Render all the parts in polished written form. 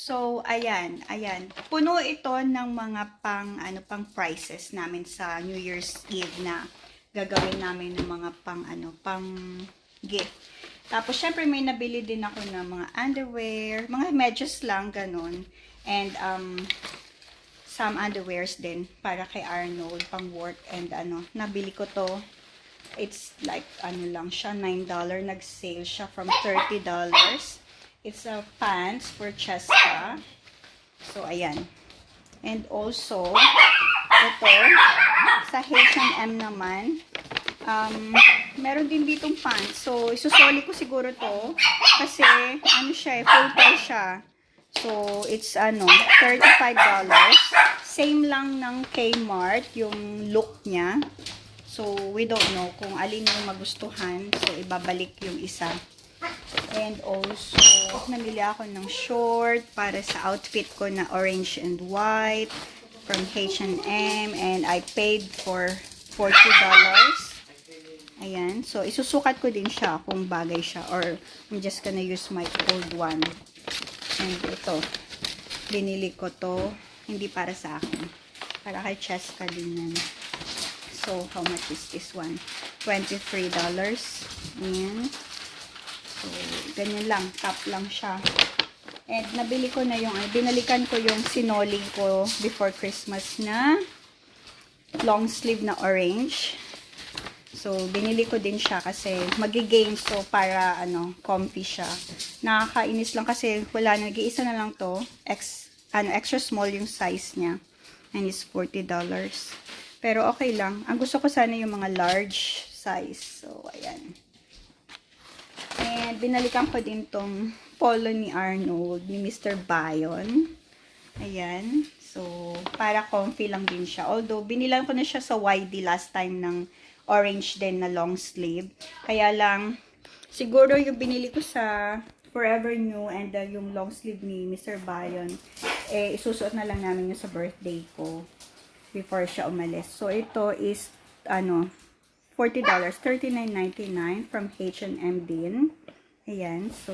So, ayan, ayan. Puno ito ng mga pang prices namin sa New Year's Eve na gagawin namin ng mga pang gift. Tapos, syempre, may nabili din ako ng mga underwear, mga medyas lang, ganun. And, some underwears din para kay Arnold, pang work. And, nabili ko to. It's like, lang siya, $9. Nag-sale siya from $30. It's a pants for Cheska. So, ayan. And also, ito, sa H&M naman, meron din ditong pants. So, isusoli ko siguro to. Kasi, siya, full price siya. So, it's, $35. Same lang ng Kmart, yung look niya. So, we don't know kung alin yung magustuhan. So, ibabalik yung isa. And also, namili ako ng short para sa outfit ko na orange and white from H&M. And I paid for $40. Ayan. So, isusukat ko din siya kung bagay siya. Or, I'm just gonna use my old one. And ito, binili ko to. Hindi para sa akin. Para kay Cheska din yan. So, how much is this one? $23. Ayan. So, ganyan lang. Top lang siya. And, nabili ko na yung, binalikan ko yung sinoling ko before Christmas na long sleeve na orange. So, binili ko din siya kasi magi-game. So, para, comfy siya. Nakakainis lang kasi wala, nag-iisa na lang to. Extra small yung size niya. And it's $40. Pero, okay lang. Ang gusto ko sana yung mga large size. So, ayan. And, binalikan ko din tong polo ni Arnold, ni Mr. Bayon. Ayan. So, para comfy lang din siya. Although, binilan ko na siya sa YD last time ng orange din na long sleeve. Kaya lang, siguro yung binili ko sa Forever New and yung long sleeve ni Mr. Bayon, isusuot na lang namin yung sa birthday ko before siya umalis. So, ito is, $40, $39.99 from H&M din. Ayan. So,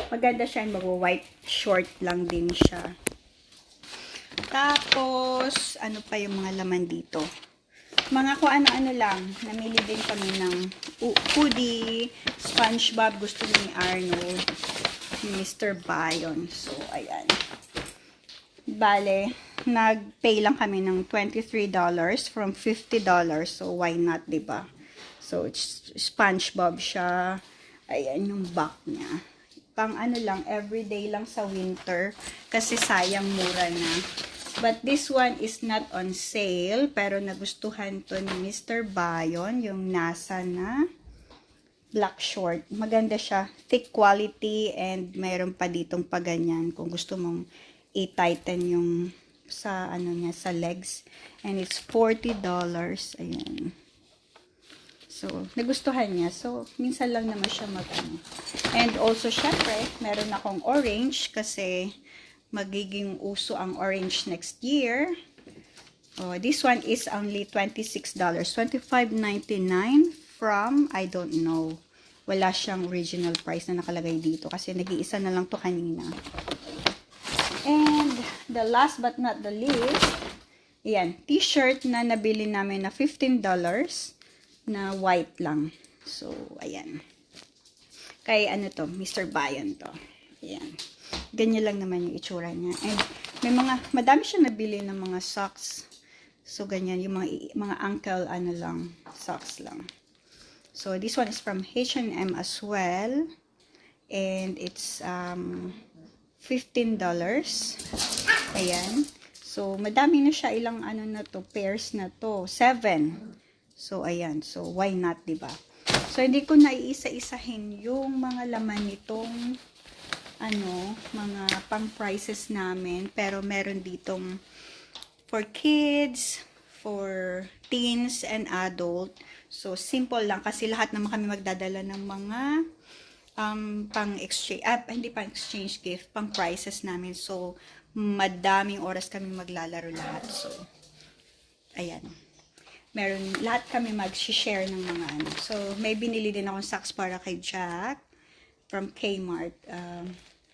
maganda siya. Mag-white short lang din siya. Tapos, ano pa yung mga laman dito? Mga kung ano-ano lang. Namili din kami ng hoodie, SpongeBob. Gusto ni Arnold. Ni Mr. Bayon. So, ayan. Bale, nag-pay lang kami ng $23 from $50. So, why not, diba? So, it's SpongeBob siya. Ayan yung back niya. Pang lang, everyday lang sa winter. Kasi sayang mura na. But this one is not on sale. Pero nagustuhan to ni Mr. Bayon. Yung nasa na black short. Maganda siya. Thick quality and mayroon pa ditong paganyan. Kung gusto mong i-tighten yung sa niya, sa legs. And it's $40. Ayan. So, nagustuhan niya. So, minsan lang naman siya And also, syempre, meron akong orange kasi magiging uso ang orange next year. Oh, this one is only $26. $25.99 from, I don't know. Wala siyang original price na nakalagay dito kasi nag-iisa na lang to kanina. And the last but not the least, ayan, t-shirt na nabili namin na $15 na white lang. So, ayan. Kay to, Mr. Bayon to. Ayan. Ganyan lang naman yung itsura niya. And madami siya nabili ng mga socks. So, ganyan, yung mga ankle, lang, socks lang. So, this one is from H&M as well. And it's, $15. Ayan. So, madami na siya. Ilang na to, pairs na to. 7. So, ayan. So, why not, diba? So, hindi ko na iisa-isahin yung mga laman nitong, mga pang-prices namin. Pero, meron ditong for kids, for teens, and adult. So, simple lang. Kasi lahat naman kami magdadala ng mga pang-exchange, hindi pang-exchange gift, pang-prices namin. So, madaming oras kami maglalaro lahat. So, ayan. Lahat kami mag-share ng mga So, may binili din akong socks para kay Jack from Kmart.